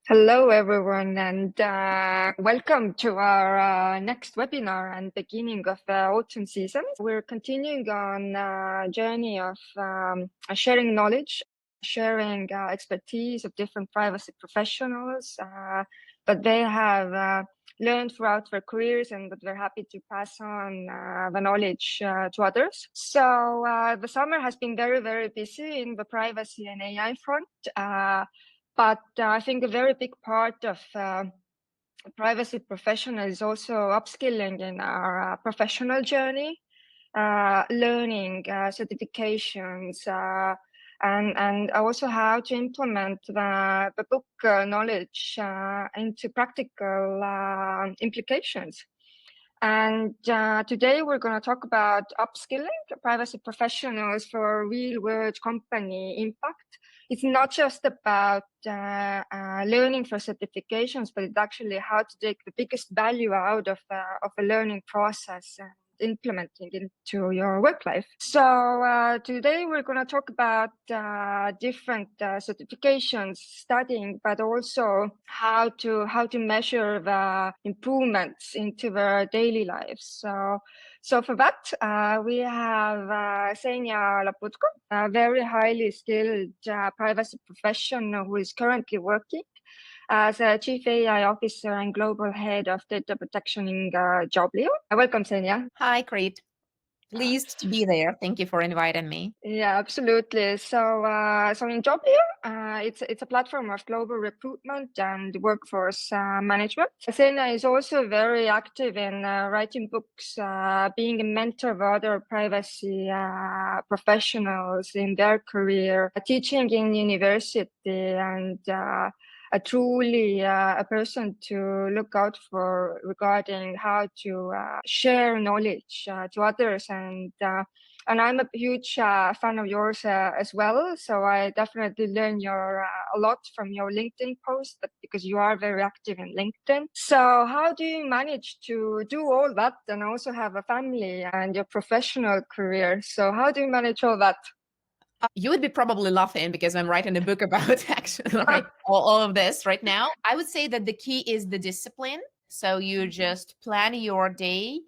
Hello, everyone, and welcome to our next webinar and beginning of the autumn season. We're continuing on a journey of sharing knowledge, sharing expertise of different privacy professionals that they have learned throughout their careers and that we're happy to pass on the knowledge to others. So the summer has been very, very busy in the privacy and AI front. But I think a very big part of privacy professional is also upskilling in our professional journey, learning certifications, and also how to implement the book knowledge into practical implications. And today we're going to talk about upskilling privacy professionals for real-world company impact. It's not just about learning for certifications, but it's actually how to take the biggest value out of a learning process and implementing into your work life. So today we're going to talk about different certifications, studying, but also how to measure the improvements into their daily lives. So for that, we have Ksenia Laputko, a very highly skilled privacy professional who is currently working as a Chief AI Officer and Global Head of Data Protection in Joblio. Welcome, Ksenia. Hi, Krete. Pleased to be there. Thank you for inviting me. Yeah, absolutely. So in Joblio, it's a platform of global recruitment and workforce management. Ksenia is also very active in writing books, being a mentor of other privacy professionals in their career, teaching in university, and a truly a person to look out for regarding how to share knowledge to others. And I'm a huge fan of yours as well. So I definitely learn a lot from your LinkedIn post, because you are very active in LinkedIn. So how do you manage to do all that and also have a family and your professional career? So how do you manage all that? You would be probably laughing because I'm writing a book about actually all of this right now. I would say that the key is the discipline. So you just plan your day,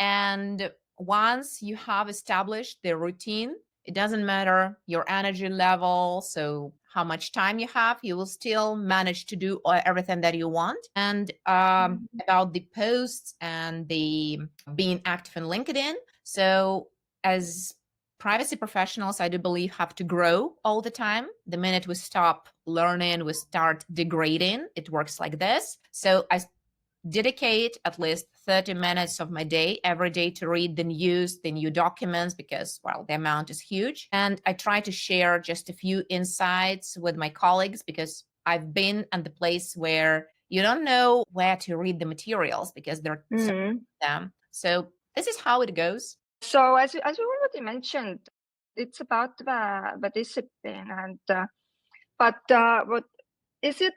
and once you have established the routine, it doesn't matter your energy level, so how much time you have, you will still manage to do everything that you want. And about the posts and the being active in LinkedIn, so as privacy professionals, I do believe, have to grow all the time. The minute we stop learning, we start degrading. It works like this. So I dedicate at least 30 minutes of my day every day to read the news, the new documents, because, well, the amount is huge. And I try to share just a few insights with my colleagues, because I've been at the place where you don't know where to read the materials because there are so many of them. So this is how it goes. So as you already mentioned, it's about the discipline, and but what is it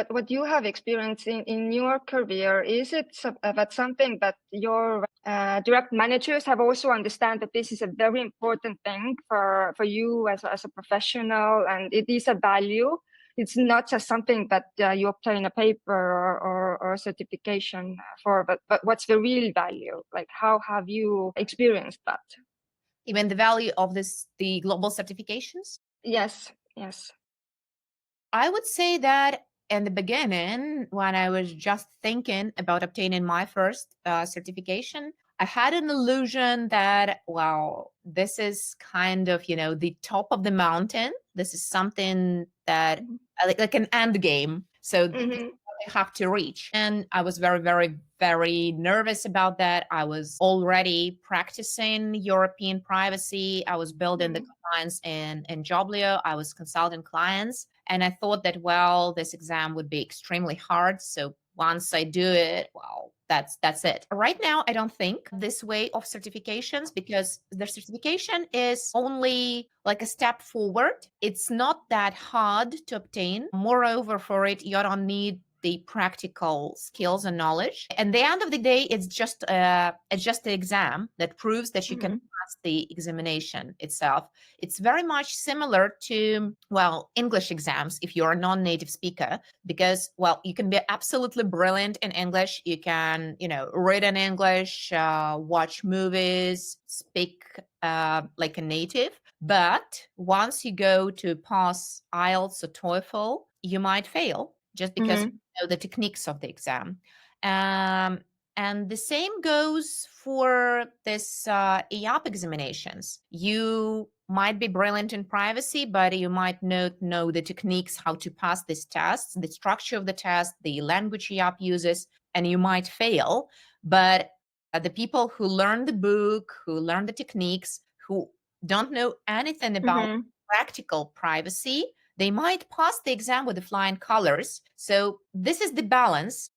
what you have experienced in your career? Is it that something that your direct managers have also understand that this is a very important thing for you as a professional, and it is a value? It's not just something that you obtain a paper or certification for, but what's the real value? Like, how have you experienced that? Even the value of the global certifications? Yes. I would say that in the beginning, when I was just thinking about obtaining my first certification, I had an illusion that, wow, this is kind of, the top of the mountain. This is something that like an end game. So this is what I have to reach. And I was very, very, very nervous about that. I was already practicing European privacy. I was building the compliance in Joblio. I was consulting clients. And I thought that, well, this exam would be extremely hard. So once I do it, well, that's it. Right now, I don't think this way of certifications, because the certification is only like a step forward. It's not that hard to obtain. Moreover, for it, you don't need the practical skills and knowledge. And at the end of the day, it's just an exam that proves that you can pass pass the examination itself. It's very much similar to, well, English exams if you're a non-native speaker, because, well, you can be absolutely brilliant in English. You can, read in English, watch movies, speak like a native. But once you go to pass IELTS or TOEFL, you might fail just because you know the techniques of the exam. And the same goes for this EAP examinations. You might be brilliant in privacy, but you might not know the techniques, how to pass these tests, the structure of the test, the language EAP uses, and you might fail. But the people who learn the book, who learn the techniques, who don't know anything about practical privacy, they might pass the exam with the flying colors. So this is the balance.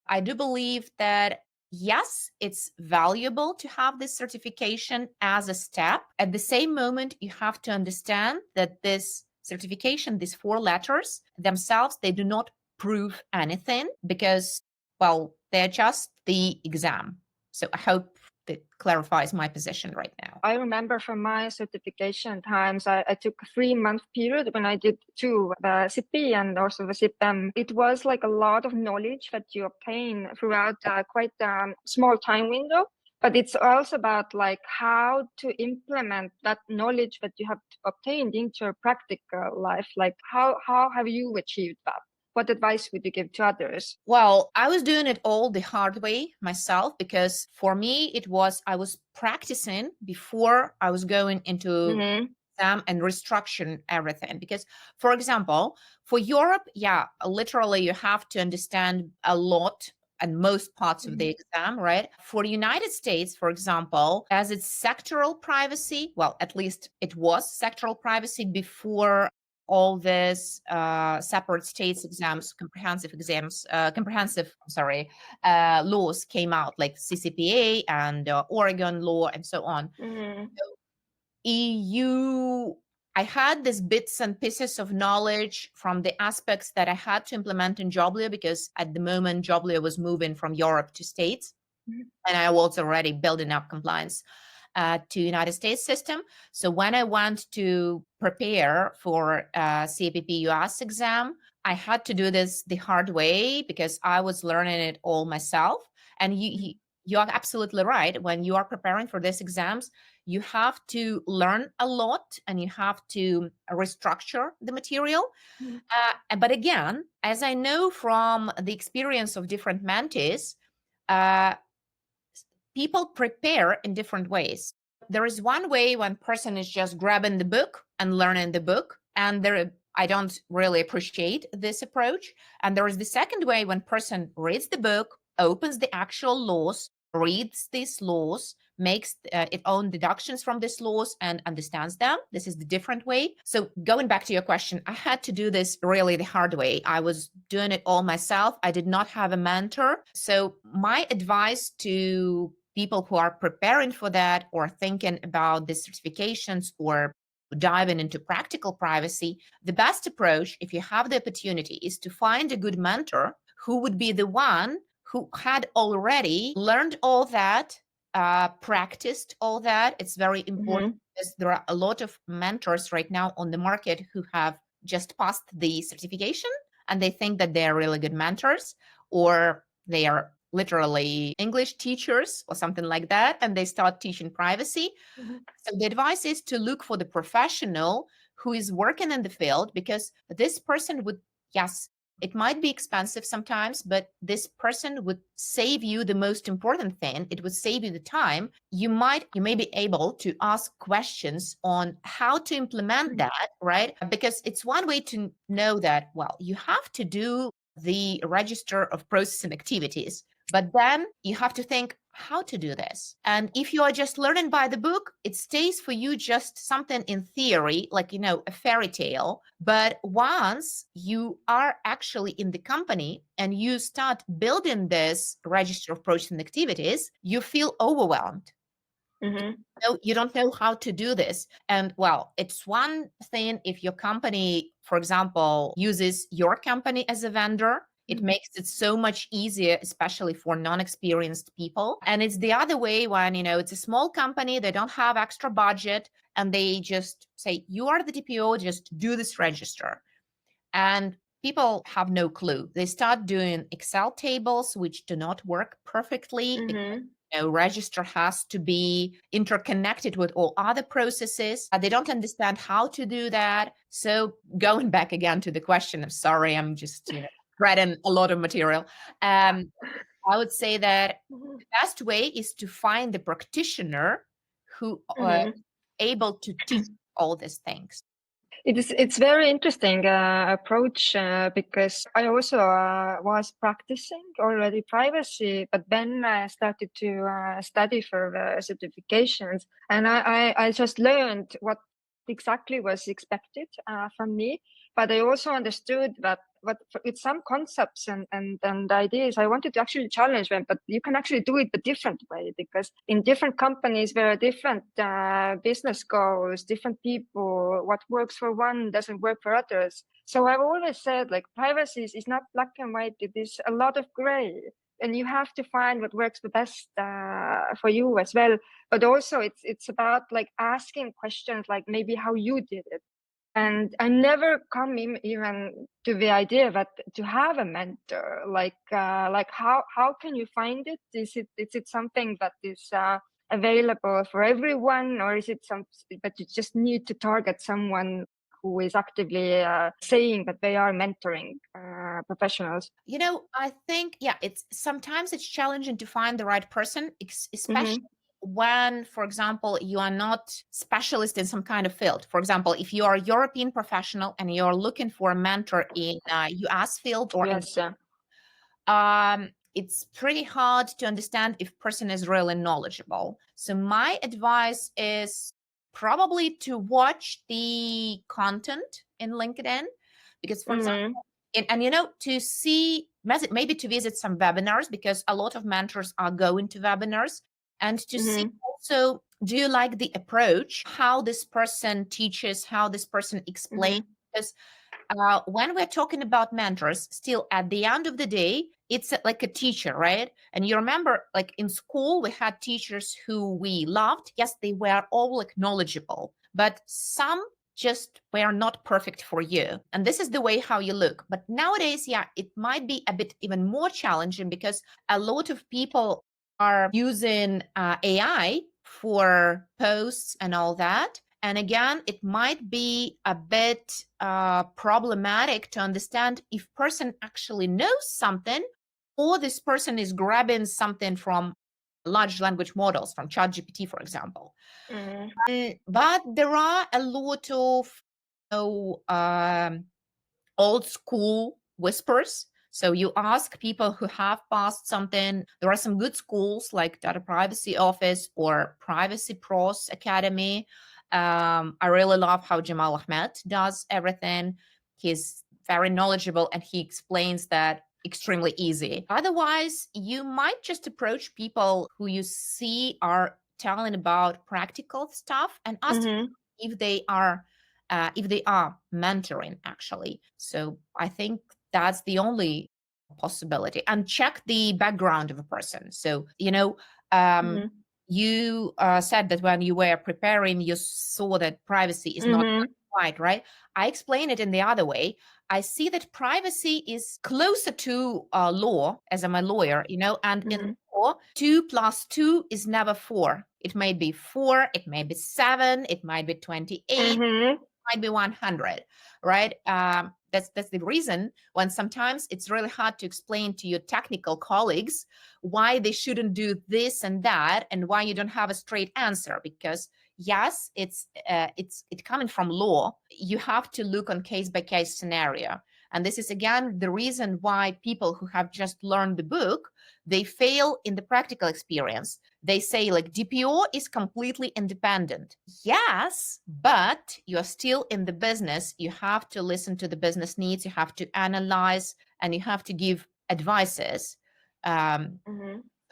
I do believe that, yes, it's valuable to have this certification as a step. At the same moment, you have to understand that this certification, these 4 letters themselves, they do not prove anything because, well, they're just the exam. So I hope that clarifies my position right now. I remember from my certification times, I took a 3-month period when I did 2, the CIPP and also the CIPM. It was like a lot of knowledge that you obtain throughout quite a small time window. But it's also about like how to implement that knowledge that you have obtained into your practical life. Like how have you achieved that? What advice would you give to others? Well, I was doing it all the hard way myself because for me, I was practicing before I was going into exam and restructuring everything. Because, for example, for Europe, literally you have to understand a lot and most parts of the exam, right? For the United States, for example, as it's sectoral privacy, well, at least it was sectoral privacy before all this separate states exams, laws came out, like CCPA and Oregon law and so on. So EU, I had these bits and pieces of knowledge from the aspects that I had to implement in Joblio, because at the moment Joblio was moving from Europe to States, and I was already building up compliance to United States system. So when I went to prepare for CIPP US exam, I had to do this the hard way because I was learning it all myself. And you are absolutely right. When you are preparing for these exams, you have to learn a lot and you have to restructure the material. But again, as I know from the experience of different mentees, people prepare in different ways. There is one way when person is just grabbing the book and learning the book, and I don't really appreciate this approach. And there is the second way when person reads the book, opens the actual laws, reads these laws, makes its own deductions from these laws and understands them. This is the different way. So going back to your question, I had to do this really the hard way. I was doing it all myself. I did not have a mentor. So my advice to people who are preparing for that or thinking about the certifications or diving into practical privacy, the best approach, if you have the opportunity, is to find a good mentor who would be the one who had already learned all that, practiced all that. It's very important because there are a lot of mentors right now on the market who have just passed the certification and they think that they're really good mentors, or they are literally English teachers or something like that, and they start teaching privacy. So the advice is to look for the professional who is working in the field, because this person would, yes, it might be expensive sometimes, but this person would save you the most important thing. It would save you the time. You may be able to ask questions on how to implement that, right? Because it's one way to know that, well, you have to do the register of processing activities, but then you have to think how to do this. And if you are just learning by the book, it stays for you just something in theory, like, a fairy tale. But once you are actually in the company and you start building this register of processing activities, you feel overwhelmed. No, you don't know how to do this. And well, it's one thing if your company, for example, uses your company as a vendor. It makes it so much easier, especially for non-experienced people. And it's the other way when, it's a small company, they don't have extra budget, and they just say, you are the DPO, just do this register. And people have no clue. They start doing Excel tables, which do not work perfectly. Register has to be interconnected with all other processes. They don't understand how to do that. So going back again to the question, I'm sorry, I'm just, reading a lot of material. I would say that the best way is to find the practitioner who are able to teach all these things. It's very interesting approach because I also was practicing already privacy, but then I started to study for the certifications, and I just learned what exactly was expected from me. But I also understood that with some concepts and ideas, I wanted to actually challenge them, but you can actually do it a different way, because in different companies, there are different business goals, different people, what works for one doesn't work for others. So I've always said, like, privacy is not black and white, it is a lot of gray. And you have to find what works the best for you as well. But also it's about like asking questions like maybe how you did it. And I never come even to the idea that to have a mentor, like how can you find it? Is it something that is available for everyone, or is it something that you just need to target someone who is actively saying that they are mentoring professionals? I think, sometimes it's challenging to find the right person, especially when, for example, you are not specialist in some kind of field. For example, if you are a European professional and you're looking for a mentor in US field or yes, it's pretty hard to understand if person is really knowledgeable. So my advice is probably to watch the content in LinkedIn, because, for example, to see, maybe to visit some webinars, because a lot of mentors are going to webinars, and to see also, do you like the approach, how this person teaches, how this person explains? Because when we're talking about mentors, still at the end of the day, it's like a teacher, right? And you remember, like in school, we had teachers who we loved. Yes, they were all like knowledgeable, but some just were not perfect for you. And this is the way how you look. But nowadays, it might be a bit even more challenging, because a lot of people are using AI for posts and all that. And again, it might be a bit problematic to understand if person actually knows something, or this person is grabbing something from large language models, from ChatGPT, for example. But there are a lot of old school whispers. So you ask people who have passed something. There are some good schools like Data Privacy Office or Privacy Pros Academy. I really love how Jamal Ahmed does everything. He's very knowledgeable and he explains that extremely easy. Otherwise, you might just approach people who you see are telling about practical stuff and ask if they are mentoring, actually. So I think that's the only possibility. And check the background of a person. So, you said that when you were preparing, you saw that privacy is not quite right. I explain it in the other way. I see that privacy is closer to law, as I'm a lawyer, and in law, 2 + 2 is never 4. It may be 4, it may be 7, it might be 28, might be 100, right? That's the reason when sometimes it's really hard to explain to your technical colleagues why they shouldn't do this and that, and why you don't have a straight answer. Because yes, it's coming from law. You have to look on case-by-case scenario. And this is, again, the reason why people who have just learned the book, they fail in the practical experience. They say, like, DPO is completely independent. Yes, but you're still in the business. You have to listen to the business needs. You have to analyze, and you have to give advices. So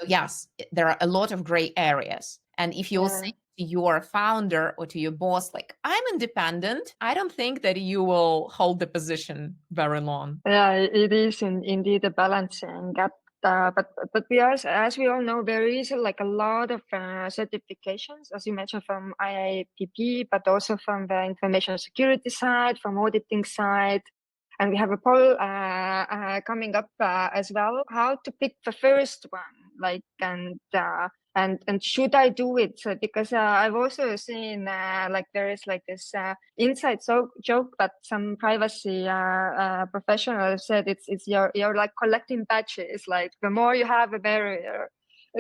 yes, there are a lot of gray areas. And if you'll say to your founder or to your boss, like, I'm independent, I don't think that you will hold the position very long. Yeah, it is indeed a balancing act. But we are, as we all know, there is like a lot of certifications, as you mentioned, from IIPP, but also from the information security side, from auditing side. And we have a poll coming up as well, how to pick the first one, and should I do it? So, because I've also seen like there is like this inside joke that some privacy professionals said it's you're like collecting badges. Like the more you have, the merrier.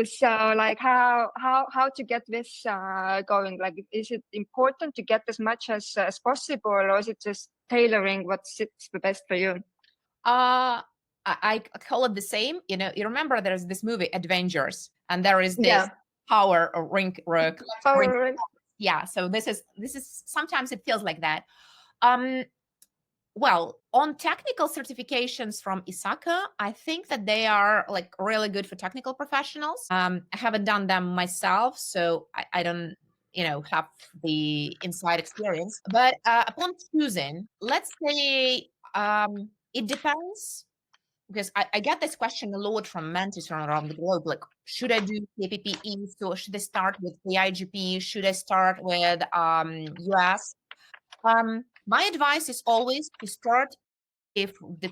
So like how to get this going? Like, is it important to get as much as possible, or is it just tailoring what sits the best for you? I call it the same. You know, you remember there's this movie Avengers, and there is this Yeah. power or ring. Power ring. Yeah. So this is sometimes it feels like that. Well, on technical certifications from ISACA, I think that they are like really good for technical professionals. I haven't done them myself, so I don't, have the inside experience. But upon choosing, let's say it depends, because I get this question a lot from mentors around the globe. Like, should I do CIPP East, or should I start with the AIGP? Should I start with US? My advice is always to start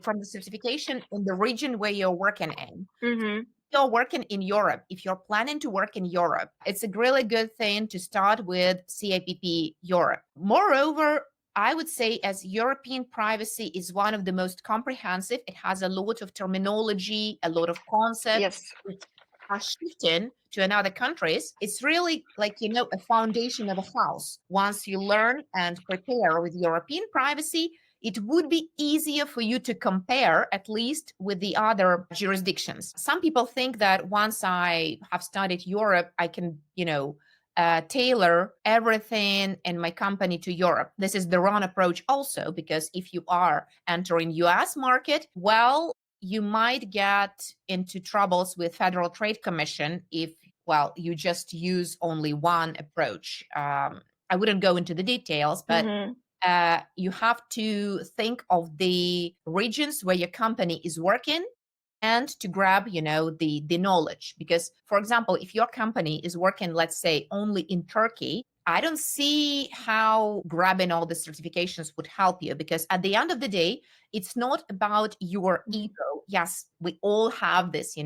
from the certification in the region where you're working in. Mm-hmm. If you're working in Europe, if you're planning to work in Europe, it's a really good thing to start with CIPP Europe. Moreover, I would say, as European privacy is one of the most comprehensive, it has a lot of terminology, a lot of concepts. Yes. Which are shifting to another countries. It's really like, a foundation of a house. Once you learn and prepare with European privacy, it would be easier for you to compare, at least with the other jurisdictions. Some people think that once I have studied Europe, I can, tailor everything in my company to Europe. This is the wrong approach also, because if you are entering US market, well, you might get into troubles with Federal Trade Commission if, you just use only one approach. I wouldn't go into the details, but you have to think of the regions where your company is working and to grab, the knowledge. Because, for example, if your company is working, let's say, only in Turkey, I don't see how grabbing all the certifications would help you, because at the end of the day, it's not about your ego. Yes, we all have this,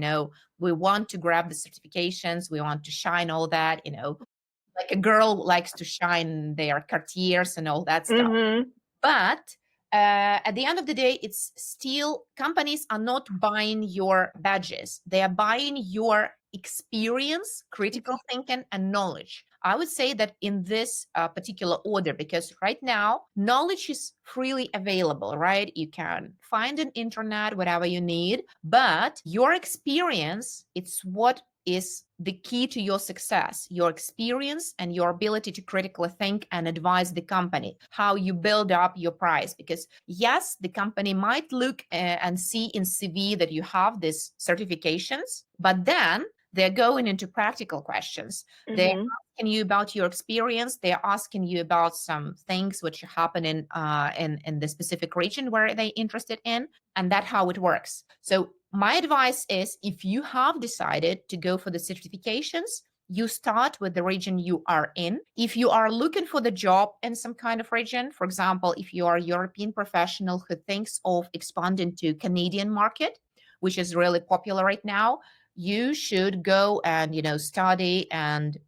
we want to grab the certifications, we want to shine all that, like a girl likes to shine their Cartiers and all that stuff. But at the end of the day, it's still, companies are not buying your badges. They are buying your experience, critical thinking, and knowledge. I would say that in this particular order, because right now, knowledge is freely available, right? You can find on internet whatever you need, but your experience, it's what is the key to your success. Your experience and your ability to critically think and advise the company, how you build up your price. Because yes, the company might look and see in CV that you have these certifications, but then they're going into practical questions. They're asking you about your experience. They're asking you about some things which happen in the specific region where they're interested in, and that's how it works. So my advice is, if you have decided to go for the certifications, you start with the region you are in. If you are looking for the job in some kind of region, for example, if you are a European professional who thinks of expanding to Canadian market, which is really popular right now, you should go and, study and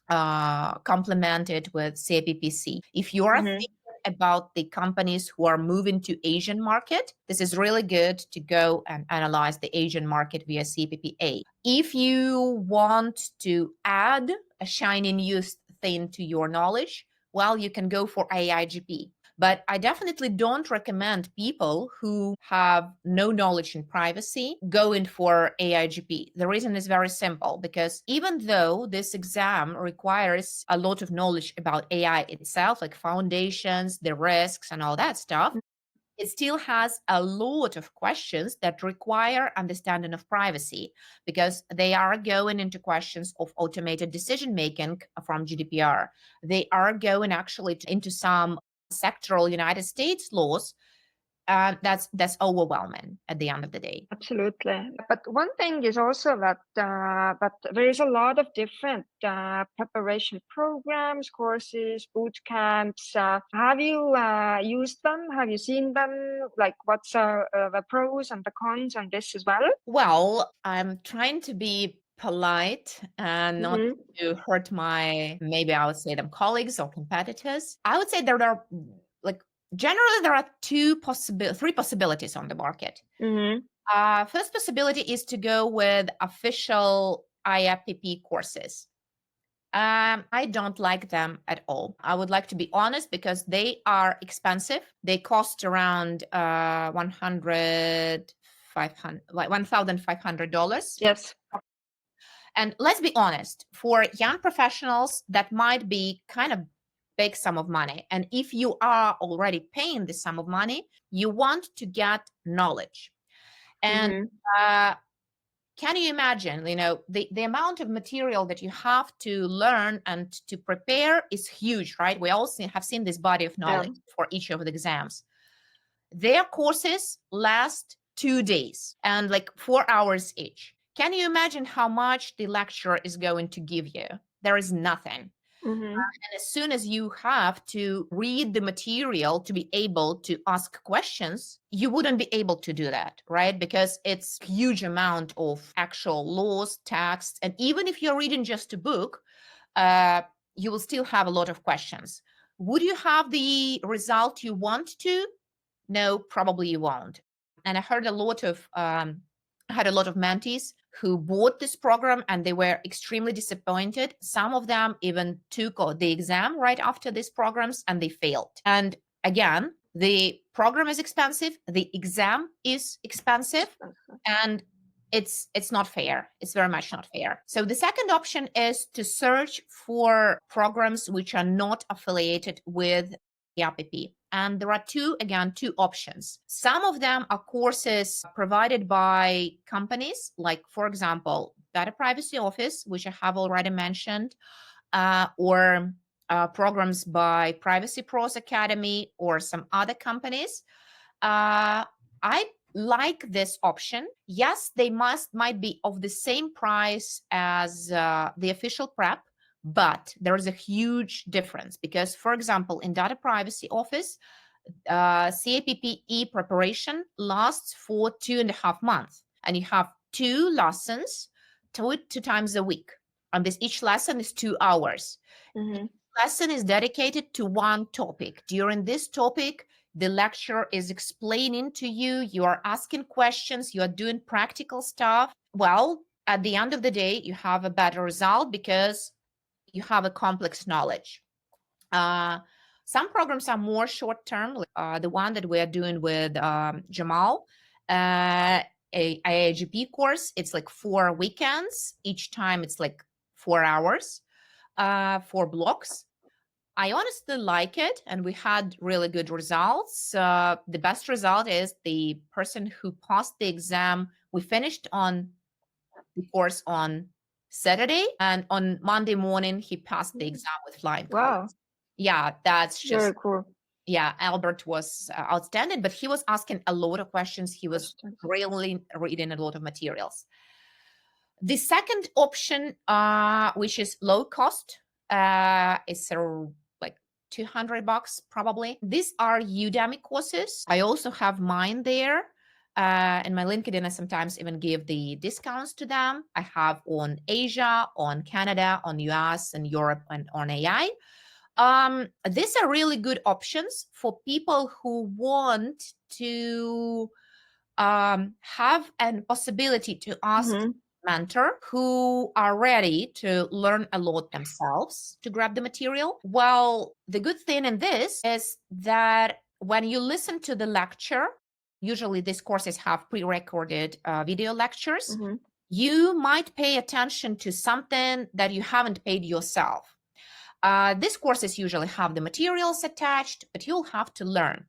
complement it with CIPPC. If you are thinking about the companies who are moving to Asian market, this is really good to go and analyze the Asian market via CIPPA. If you want to add a shiny new thing to your knowledge, well, you can go for AIGP. But I definitely don't recommend people who have no knowledge in privacy going for AIGP. The reason is very simple, because even though this exam requires a lot of knowledge about AI itself, like foundations, the risks, and all that stuff, it still has a lot of questions that require understanding of privacy, because they are going into questions of automated decision making from GDPR. They are going actually into some sectoral United States laws. That's overwhelming at the end of the day. Absolutely. But one thing is also that but there is a lot of different preparation programs, courses, boot camps. Have you used them? Have you seen them? Like, what's the pros and the cons on this as well? Well, I'm trying to be polite and not Mm-hmm. to hurt maybe I would say them colleagues or competitors. I would say there are generally there are three possibilities on the market. Mm-hmm. First possibility is to go with official CIPP courses. I don't like them at all. I would like to be honest, because they are expensive. They cost around $1,500. Yes. And let's be honest, for young professionals, that might be kind of big sum of money. And if you are already paying this sum of money, you want to get knowledge. And Mm-hmm. can you imagine, the amount of material that you have to learn and to prepare is huge, right? We all have seen this body of knowledge for each of the exams. Their courses last 2 days and like 4 hours each. Can you imagine how much the lecturer is going to give you? There is nothing. Mm-hmm. And as soon as you have to read the material to be able to ask questions, you wouldn't be able to do that, right? Because it's a huge amount of actual laws, texts, and even if you're reading just a book, you will still have a lot of questions. Would you have the result you want to? No, probably you won't. And I heard had a lot of mentees who bought this program and they were extremely disappointed. Some of them even took the exam right after these programs and they failed. And again, the program is expensive, the exam is expensive, and it's not fair. It's very much not fair. So the second option is to search for programs which are not affiliated with CIPP. And there are two options. Some of them are courses provided by companies, like, for example, Data Privacy Office, which I have already mentioned, or programs by Privacy Pros Academy or some other companies. I like this option. Yes, they might be of the same price as the official prep, but there is a huge difference because, for example, in Data Privacy Office, CIPP preparation lasts for 2.5 months, and you have 2 lessons, two times a week, and each lesson is 2 hours. Mm-hmm. Each lesson is dedicated to one topic. During this topic, the lecturer is explaining to you, you are asking questions, you are doing practical stuff. Well, at the end of the day, you have a better result because you have a complex knowledge. Some programs are more short-term, the one that we are doing with Jamal, a AIGP course. It's like 4 weekends. Each time it's like 4 hours, 4 blocks. I honestly like it, and we had really good results. The best result is the person who passed the exam. We finished on the course on Saturday, and on Monday morning, he passed the exam with flying colors. Wow. Yeah, that's just very cool. Yeah, Albert was outstanding, but he was asking a lot of questions. He was really reading a lot of materials. The second option, which is low cost, is like $200 probably. These are Udemy courses. I also have mine there. And my LinkedIn, I sometimes even give the discounts to them. I have on Asia, on Canada, on US and Europe, and on AI. These are really good options for people who want to have a possibility to ask mentor, who are ready to learn a lot themselves to grab the material. Well, the good thing in this is that when you listen to the lecture, usually these courses have pre-recorded video lectures, you might pay attention to something that you haven't paid yourself. These courses usually have the materials attached, but you'll have to learn.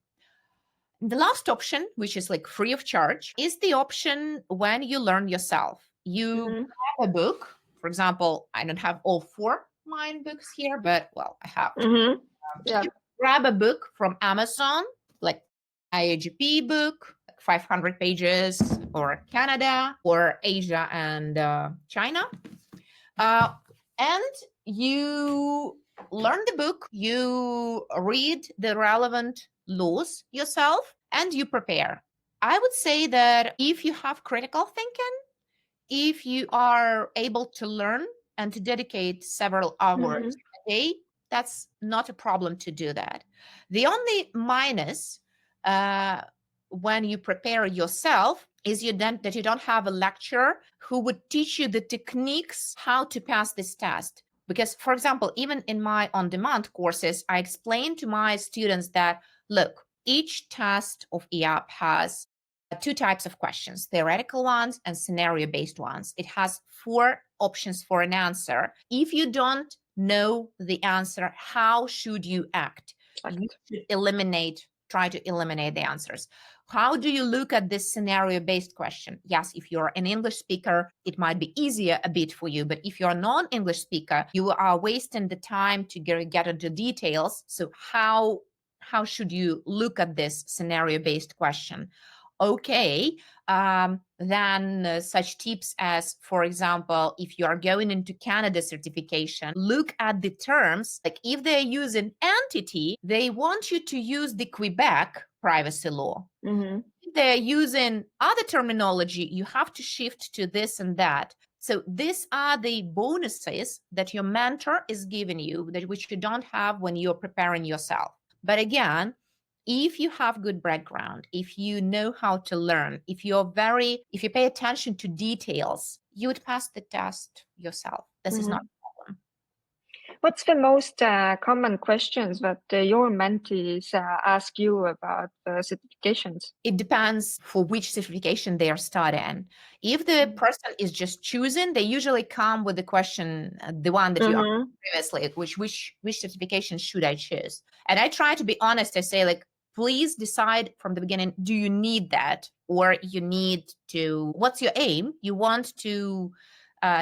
The last option, which is like free of charge, is the option when you learn yourself. You grab a book. For example, I don't have all 4 mine books here, but well, I have. Yeah. You grab a book from Amazon, like AIGP book, like 500 pages, or Canada, or Asia and China. And you learn the book, you read the relevant laws yourself, and you prepare. I would say that if you have critical thinking, if you are able to learn and to dedicate several hours a day, that's not a problem to do that. The only minus when you prepare yourself is that you don't have a lecturer who would teach you the techniques how to pass this test. Because, for example, even in my on-demand courses, I explain to my students that, look, each test of EAP has 2 types of questions, theoretical ones and scenario-based ones. It has 4 options for an answer. If you don't know the answer, how should you act? You should try to eliminate the answers. How do you look at this scenario-based question? Yes, if you're an English speaker, it might be easier a bit for you, but if you're a non-English speaker, you are wasting the time to get into details. So how should you look at this scenario-based question? Okay, then such tips as, for example, if you are going into Canada certification, look at the terms. Like if they're using entity, they want you to use the Quebec privacy law. If they're using other terminology, you have to shift to this and that. So these are the bonuses that your mentor is giving you, which you don't have when you're preparing yourself. But again, if you have good background, if you know how to learn, if you pay attention to details, you would pass the test yourself. This is not a problem. What's the most common questions that your mentees ask you about certifications? It depends for which certification they are studying. If the person is just choosing, they usually come with the question, the one that you asked previously, which certification should I choose? And I try to be honest. I say, like, please decide from the beginning, do you need that? Or you need to, what's your aim? You want to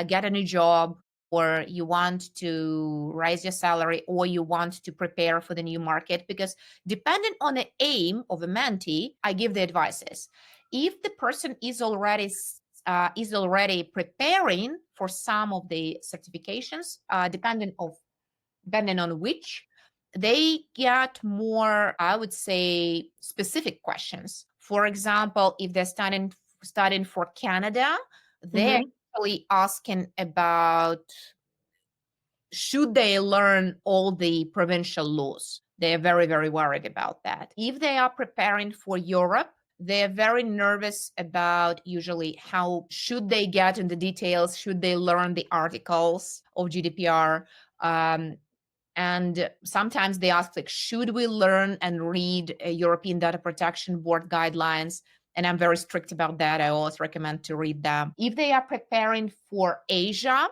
get a new job, or you want to raise your salary, or you want to prepare for the new market. Because depending on the aim of a mentee, I give the advices. If the person is already preparing for some of the certifications, depending on which, they get more, I would say, specific questions. For example, if they're studying for Canada, they're actually asking about, should they learn all the provincial laws? They're very, very worried about that. If they are preparing for Europe, they're very nervous about usually how should they get in the details, should they learn the articles of GDPR? And sometimes they ask, like, should we learn and read European Data Protection Board guidelines? And I'm very strict about that. I always recommend to read them. If they are preparing for Asia,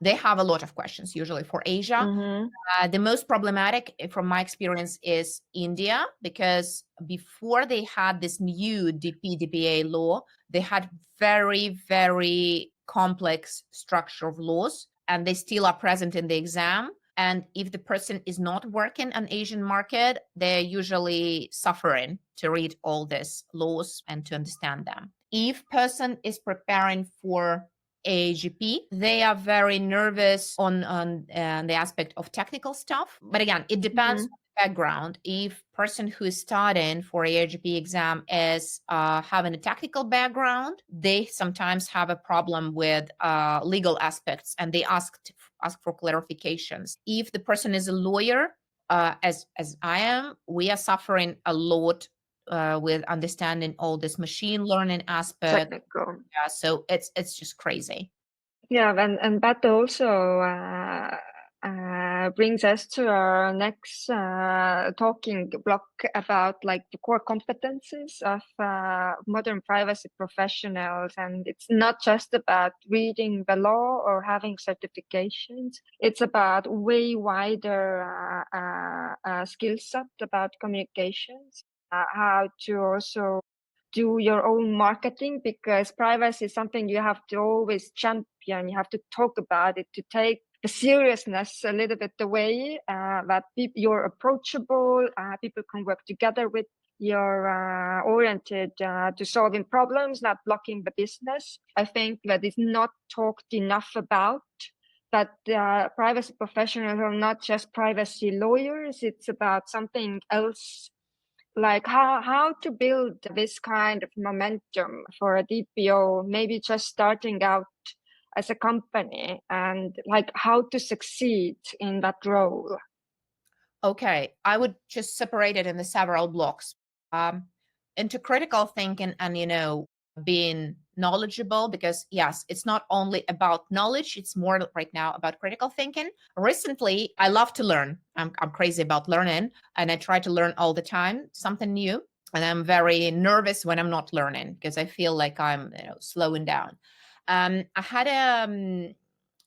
they have a lot of questions usually for Asia. The most problematic, from my experience, is India, because before they had this new DPA law, they had very, very complex structure of laws, and they still are present in the exam. And if the person is not working on Asian market, they're usually suffering to read all these laws and to understand them. If person is preparing for AIGP, they are very nervous on the aspect of technical stuff. But again, it depends on the background. If person who is studying for AIGP exam is having a technical background, they sometimes have a problem with legal aspects, and they ask for clarifications. If the person is a lawyer, as I am, we are suffering a lot with understanding all this machine learning aspect. Technical. Yeah, so it's just crazy. Yeah, and that also brings us to our next talking block about, like, the core competencies of modern privacy professionals. And it's not just about reading the law or having certifications. It's about way wider skill set about communications. how to also do your own marketing, because privacy is something you have to always champion. You have to talk about it, to take the seriousness a little bit away, that you're approachable, people can work together with, you're oriented to solving problems, not blocking the business. I think that is not talked enough about, that privacy professionals are not just privacy lawyers. It's about something else, like how to build this kind of momentum for a DPO, maybe just starting out as a company, and like how to succeed in that role. Okay, I would just separate it into several blocks. Into critical thinking and, being knowledgeable, because yes, it's not only about knowledge, it's more right now about critical thinking. Recently, I love to learn. I'm crazy about learning, and I try to learn all the time, something new. And I'm very nervous when I'm not learning because I feel like I'm slowing down. I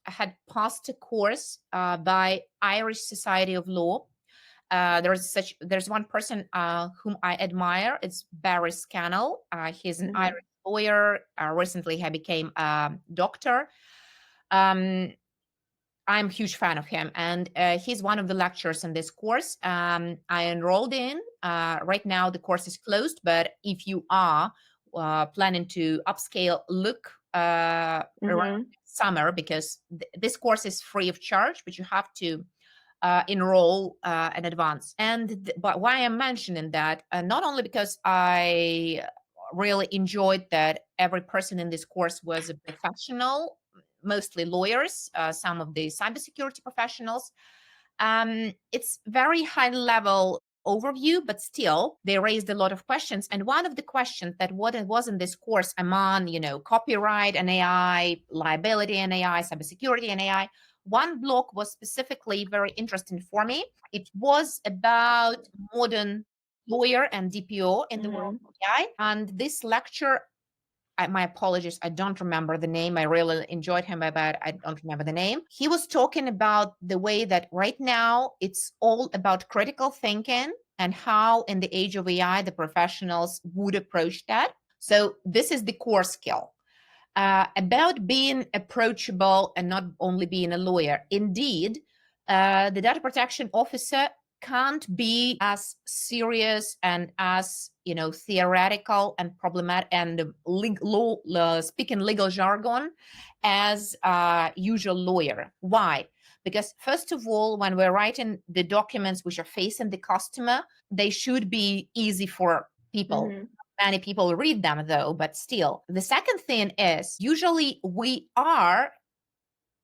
had passed a course by Irish Society of Law. There's one person whom I admire. It's Barry Scannell. He's an Irish lawyer. Recently, he became a doctor. I'm a huge fan of him, and he's one of the lecturers in this course. I enrolled in. Right now, the course is closed, but if you are planning to upscale, look around summer, because this course is free of charge, but you have to enroll in advance. But why I'm mentioning that, not only because I really enjoyed that every person in this course was a professional, mostly lawyers, some of the cybersecurity professionals. It's very high level overview, but still they raised a lot of questions. And one of the questions that was in this course among, copyright and AI, liability and AI, cybersecurity and AI, one block was specifically very interesting for me. It was about modern lawyer and DPO in the world of AI. And this lecture, my apologies, I don't remember the name. I really enjoyed him, but I don't remember the name. He was talking about the way that right now it's all about critical thinking and how in the age of AI, the professionals would approach that. So this is the core skill. About being approachable and not only being a lawyer. Indeed, the data protection officer can't be as serious and as theoretical and problematic and speaking legal jargon as a usual lawyer. Why? Because first of all, when we're writing the documents which are facing the customer, they should be easy for people. Many people read them though, but still. The second thing is usually we are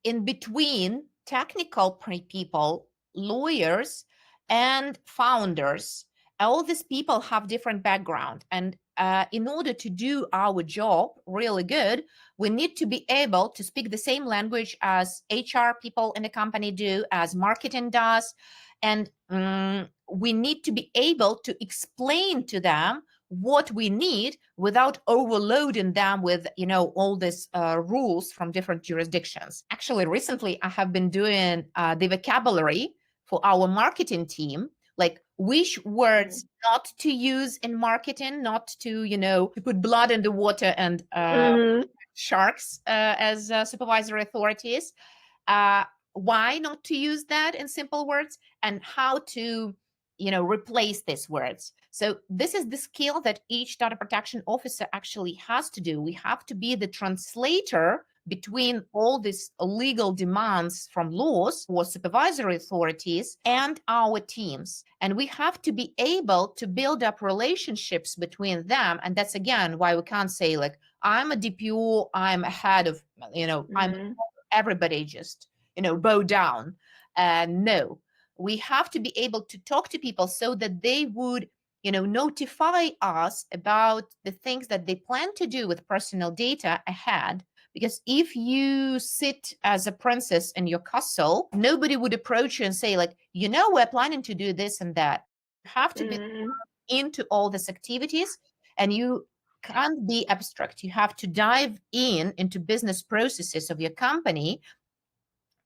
in between technical people, lawyers, and founders. All these people have different background, and in order to do our job really good, we need to be able to speak the same language as HR people in a company do, as marketing does, and we need to be able to explain to them what we need without overloading them with all these rules from different jurisdictions. Actually, recently I have been doing the vocabulary for our marketing team, like which words not to use in marketing, not to to put blood in the water and sharks as supervisory authorities, why not to use that in simple words, and how to replace these words. So this is the skill that each data protection officer actually has to do. We have to be the translator between all these legal demands from laws or supervisory authorities and our teams. And we have to be able to build up relationships between them. And that's, again, why we can't say, like, I'm a DPO, I'm ahead of, I'm everybody just, bow down. No, we have to be able to talk to people so that they would notify us about the things that they plan to do with personal data ahead. Because if you sit as a princess in your castle, nobody would approach you and say, like, we're planning to do this and that. You have to be into all these activities, and you can't be abstract. You have to dive into business processes of your company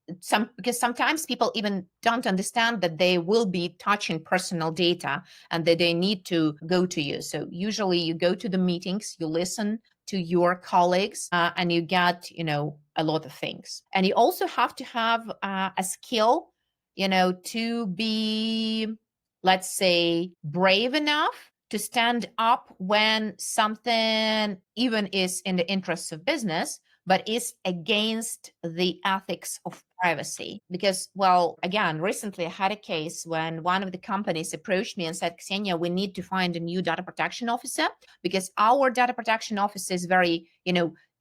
because sometimes people even don't understand that they will be touching personal data and that they need to go to you. So usually you go to the meetings, you listen to your colleagues, and you get, a lot of things. And you also have to have a skill, to be, let's say, brave enough to stand up when something even is in the interests of business, but is against the ethics of privacy. Because, well, again, recently I had a case when one of the companies approached me and said, Ksenia, we need to find a new data protection officer because our data protection officer is very,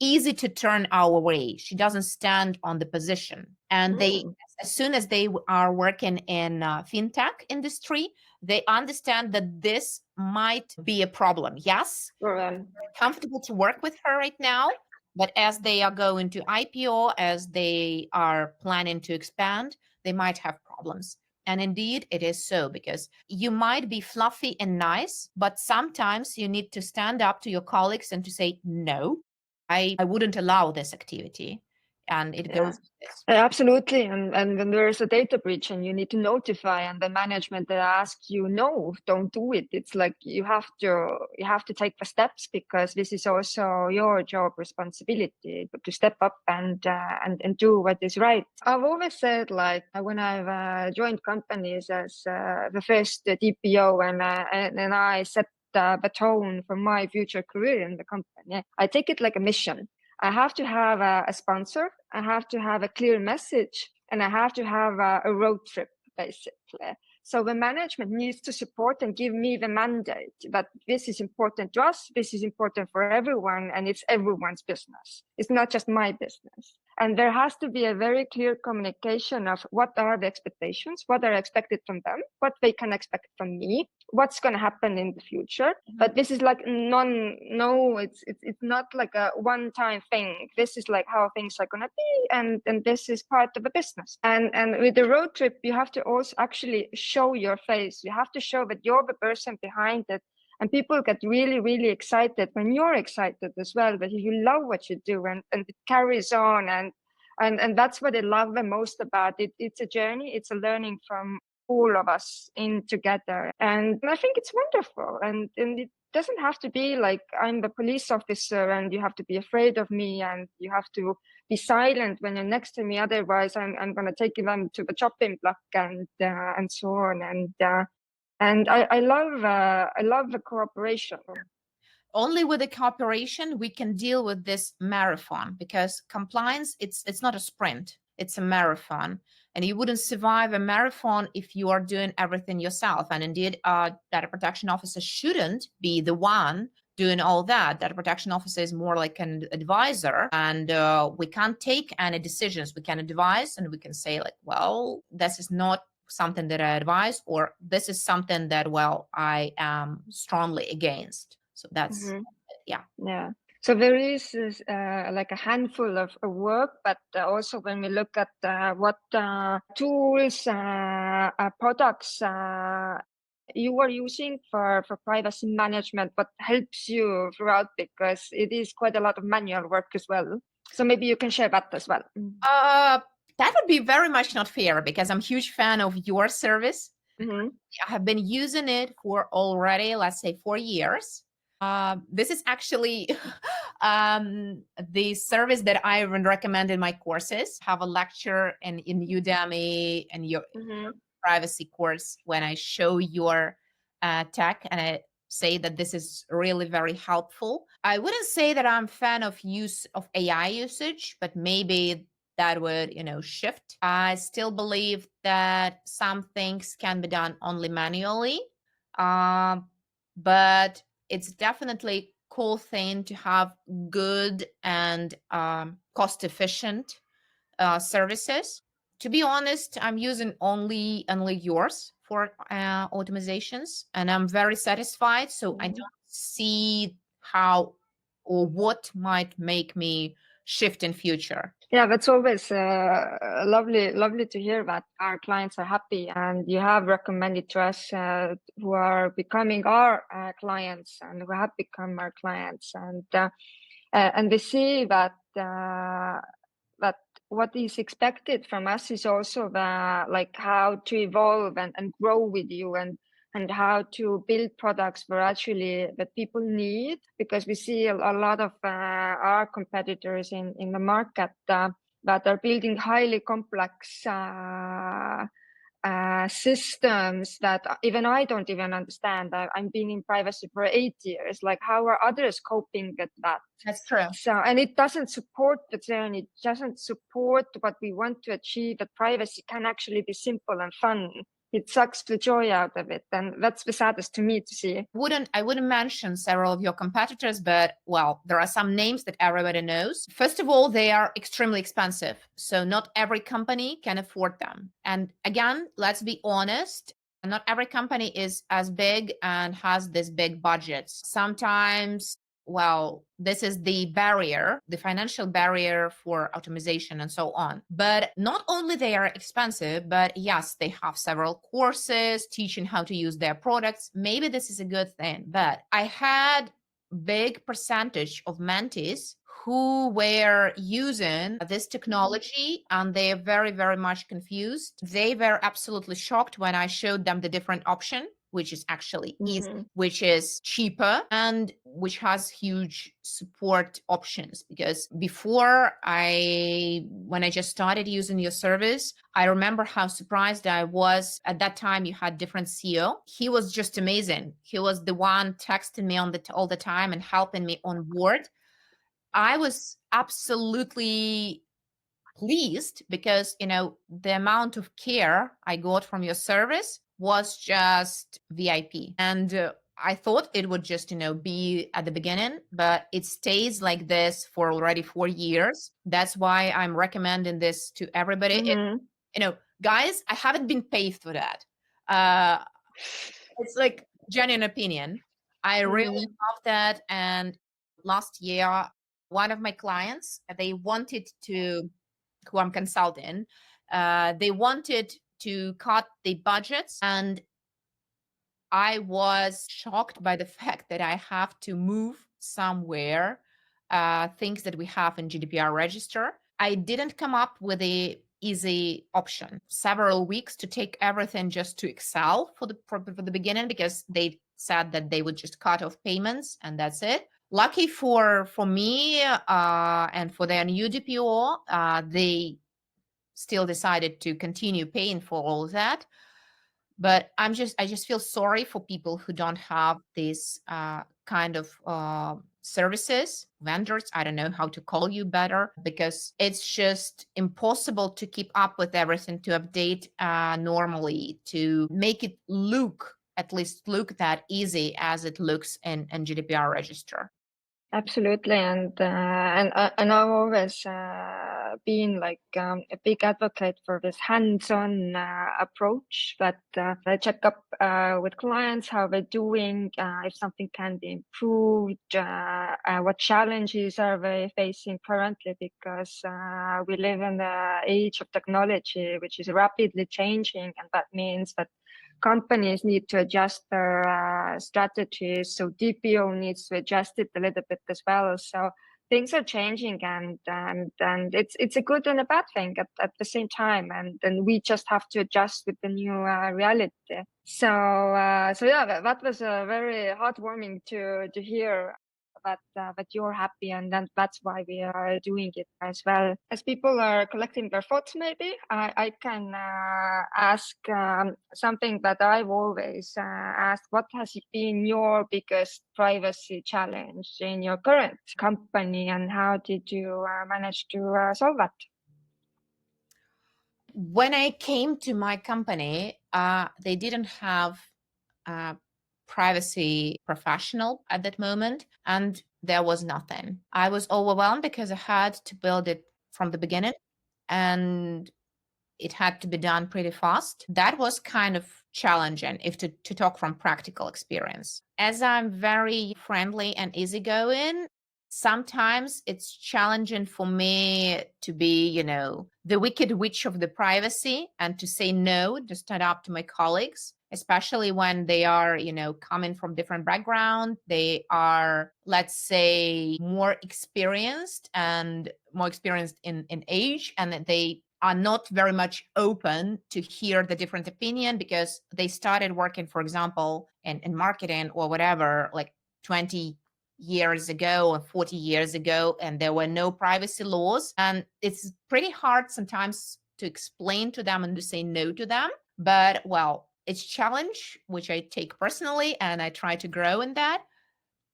easy to turn our way. She doesn't stand on the position. And they, as soon as they are working in fintech industry, they understand that this might be a problem. Yes, comfortable to work with her right now, but as they are going to IPO, as they are planning to expand, they might have problems. And indeed, it is so, because you might be fluffy and nice, but sometimes you need to stand up to your colleagues and to say, no, I wouldn't allow this activity. And it goes like this. Absolutely. And when there is a data breach and you need to notify, and the management they ask you, no, don't do it. It's like you have to take the steps, because this is also your job responsibility to step up and do what is right. I've always said, like, when I've joined companies as the first DPO, and I set the tone for my future career in the company, I take it like a mission. I have to have a sponsor, I have to have a clear message, and I have to have a road trip, basically. So the management needs to support and give me the mandate that this is important to us, this is important for everyone, and it's everyone's business. It's not just my business. And there has to be a very clear communication of what are the expectations, what are expected from them, what they can expect from me, what's going to happen in the future. But this is like it's not like a one-time thing. This is like how things are going to be, and this is part of the business. And with the road trip, you have to also actually show your face. You have to show that you're the person behind it. And people get really, really excited when you're excited as well, that you love what you do, and it carries on. And that's what I love the most about it. It's a journey. It's a learning from all of us in together. And I think it's wonderful. And it doesn't have to be like I'm the police officer and you have to be afraid of me and you have to be silent when you're next to me. Otherwise, I'm going to take them to the chopping block and so on. And I love the cooperation. Only with the cooperation we can deal with this marathon, because compliance, it's not a sprint, it's a marathon. And you wouldn't survive a marathon if you are doing everything yourself. And indeed, data protection officer shouldn't be the one doing all that. Data protection officer is more like an advisor, and we can't take any decisions. We can advise and we can say, like, well, this is not something that I advise, or this is something that, well, I am strongly against. So that's, yeah. So there is like a handful of work, but also when we look at what tools, products you are using for privacy management, what helps you throughout, because it is quite a lot of manual work as well. So maybe you can share that as well. That would be very much not fair, because I'm a huge fan of your service. Mm-hmm. I have been using it for already, let's say, 4 years. This is actually the service that I recommend in my courses. Have a lecture in Udemy and your privacy course when I show your tech, and I say that this is really very helpful. I wouldn't say that I'm a fan of use of AI usage, but maybe that would, shift. I still believe that some things can be done only manually, but it's definitely cool thing to have good and cost efficient services. To be honest, I'm using only yours for automatizations, and I'm very satisfied. So I don't see how or what might make me shift in future. Yeah, that's always lovely to hear that our clients are happy, and you have recommended to us who are becoming our clients and who have become our clients, and we see that that what is expected from us is also like how to evolve and grow with you, and how to build products where actually that people need, because we see a lot of our competitors in the market that are building highly complex systems that even I don't even understand. I've been in privacy for 8 years. Like, how are others coping with that? That's true. So, and it doesn't support the journey. It doesn't support what we want to achieve. That privacy can actually be simple and fun. It sucks the joy out of it, and that's the saddest to me to see. I wouldn't mention several of your competitors, but well, there are some names that everybody knows. First of all, they are extremely expensive, so not every company can afford them. And again, let's be honest, not every company is as big and has this big budgets. Sometimes, well, this is the barrier, the financial barrier for automation and so on. But not only they are expensive, but yes, they have several courses teaching how to use their products. Maybe this is a good thing, but I had big percentage of mentees who were using this technology and they're very, very much confused. They were absolutely shocked when I showed them the different option, which is actually easy, which is cheaper, and which has huge support options. Because before when I just started using your service, I remember how surprised I was. At that time, you had different CEO. He was just amazing. He was the one texting me all the time and helping me on board. I was absolutely pleased because, the amount of care I got from your service was just VIP. And I thought it would just, be at the beginning, but it stays like this for already 4 years. That's why I'm recommending this to everybody. Guys, I haven't been paid for that. It's like genuine opinion. I really love that. And last year, one of my clients, they wanted to, who I'm consulting, they wanted to cut the budgets, and I was shocked by the fact that I have to move somewhere things that we have in GDPR register. I didn't come up with a easy option. Several weeks to take everything just to Excel for the beginning, because they said that they would just cut off payments and that's it. Lucky for me and for their new DPO, they still decided to continue paying for all of that. But I just feel sorry for people who don't have these kind of services, vendors. I don't know how to call you better, because it's just impossible to keep up with everything, to update normally, to make it at least look that easy as it looks in GDPR register. Absolutely, and I've always been like a big advocate for this hands-on approach. That I check up with clients how they're doing, if something can be improved, what challenges are they facing currently, because we live in the age of technology, which is rapidly changing, and that means that companies need to adjust their strategies. So DPO needs to adjust it a little bit as well. So things are changing, and it's a good and a bad thing at the same time. And we just have to adjust with the new reality. So yeah, that was very heartwarming to hear that you're happy, and then that's why we are doing it as well. As people are collecting their thoughts, maybe I can ask something that I've always asked. What has been your biggest privacy challenge in your current company, and how did you manage to solve that? When I came to my company, they didn't have privacy professional at that moment, and there was nothing. I was overwhelmed because I had to build it from the beginning, and it had to be done pretty fast. That was kind of challenging, if to talk from practical experience. As I'm very friendly and easygoing, sometimes it's challenging for me to be, the wicked witch of the privacy, and to say no, to stand up to my colleagues. especially when they are, coming from different background. They are, let's say, more experienced in age, and that they are not very much open to hear the different opinion because they started working, for example, in marketing or whatever, like 20 years ago or 40 years ago, and there were no privacy laws. And it's pretty hard sometimes to explain to them and to say no to them. But well, it's a challenge, which I take personally, and I try to grow in that.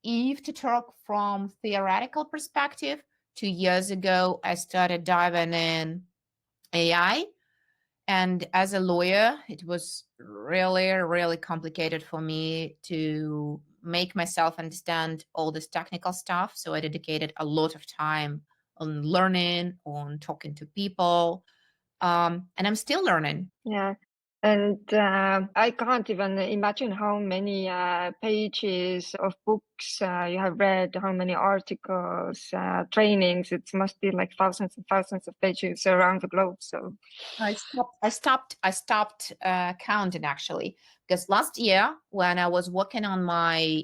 If to talk from theoretical perspective, 2 years ago, I started diving in AI. And as a lawyer, it was really, really complicated for me to make myself understand all this technical stuff. So I dedicated a lot of time on learning, on talking to people. And I'm still learning. Yeah. And I can't even imagine how many pages of books you have read, how many articles, trainings. It must be like thousands and thousands of pages around the globe. So I stopped counting, actually, because last year when I was working on my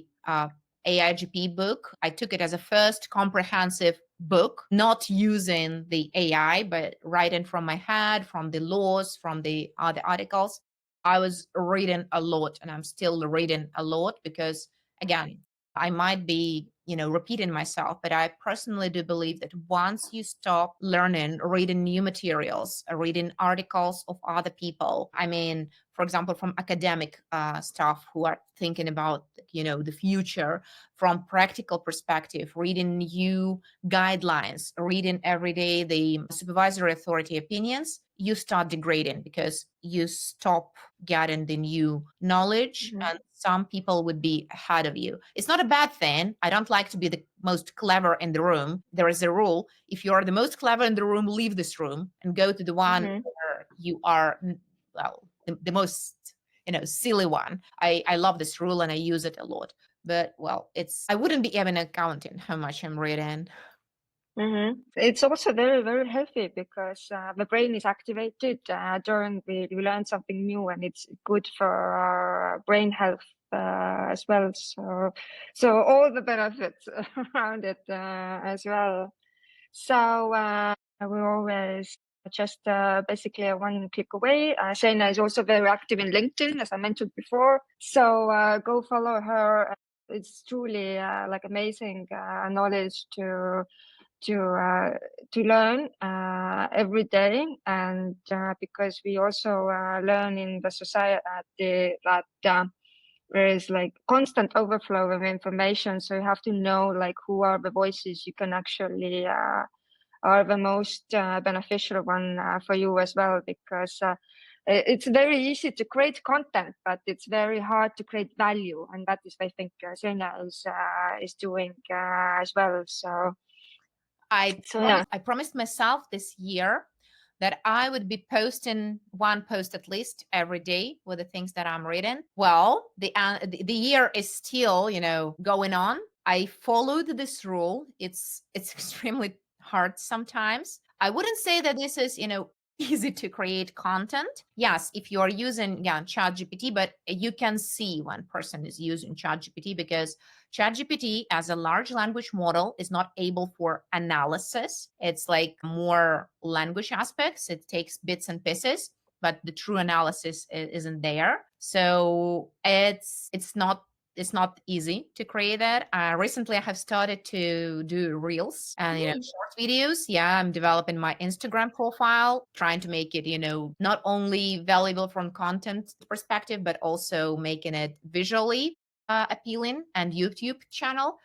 AIGP book, I took it as a first comprehensive book, not using the AI, but writing from my head, from the laws, from the other articles. I was reading a lot, and I'm still reading a lot because, again, I might be, repeating myself, but I personally do believe that once you stop learning, reading new materials, reading articles of other people, I mean, for example, from academic staff who are thinking about, the future, from practical perspective, reading new guidelines, reading every day the supervisory authority opinions, you start degrading because you stop getting the new knowledge, and some people would be ahead of you. It's not a bad thing. I don't like to be the most clever in the room. There is a rule. If you are the most clever in the room, leave this room and go to the one where you are, well, the most, silly one. I love this rule and I use it a lot. But well, I wouldn't be even accounting how much I'm reading. It's also very, very healthy because the brain is activated during we learn something new, and it's good for our brain health as well. So all the benefits around it as well. So we're always just basically a one click away. Ksenia is also very active in LinkedIn, as I mentioned before. So go follow her. It's truly like amazing knowledge to learn every day, and because we also learn in the society that there is like constant overflow of information, so you have to know like who are the voices you can actually are the most beneficial one for you as well, because it's very easy to create content, but it's very hard to create value, and that is I think Ksenia is doing as well. So I promised myself this year that I would be posting one post at least every day with the things that I'm reading. Well, the year is still, going on. I followed this rule. It's extremely hard sometimes. I wouldn't say that this is, easy to create content. Yes, if you are using ChatGPT, but you can see one person is using ChatGPT because ChatGPT as a large language model is not able for analysis. It's like more language aspects. It takes bits and pieces, but the true analysis isn't there. So it's not easy to create that. Recently, I have started to do reels and short videos. Yeah, I'm developing my Instagram profile, trying to make it not only valuable from content perspective, but also making it visually appealing, and YouTube channel.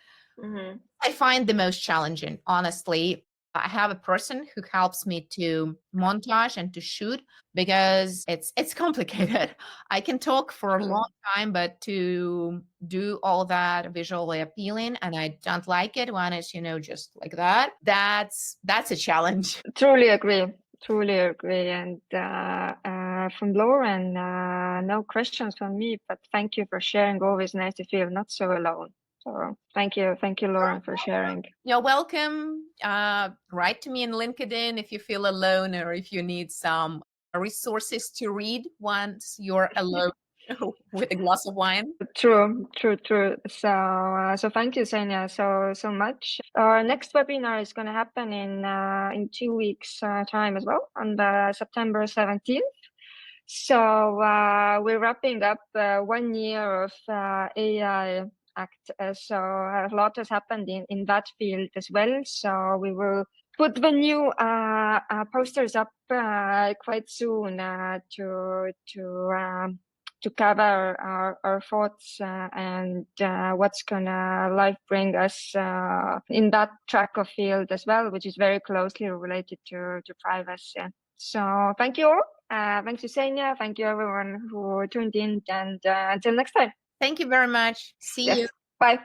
I find the most challenging, honestly. I have a person who helps me to montage and to shoot because it's complicated. I can talk for a long time, but to do all that visually appealing, and I don't like it when it's just like that. That's a challenge. Truly agree. And from Lauren, no questions from me, but thank you for sharing. Always nice to feel not so alone. So thank you, Lauren, for sharing. You're welcome. Write to me in LinkedIn if you feel alone or if you need some resources to read once you're alone. with a glass of wine. True. So thank you, Ksenia, so much. Our next webinar is going to happen in 2 weeks time as well, on September 17th. So we're wrapping up 1 year of AI Act. So a lot has happened in that field as well. So we will put the new posters up quite soon to cover our thoughts and what's gonna life bring us in that track of field as well, which is very closely related to privacy. So thank you all. Thanks to Ksenia. Thank you everyone who tuned in, and until next time. Thank you very much. See you. Bye.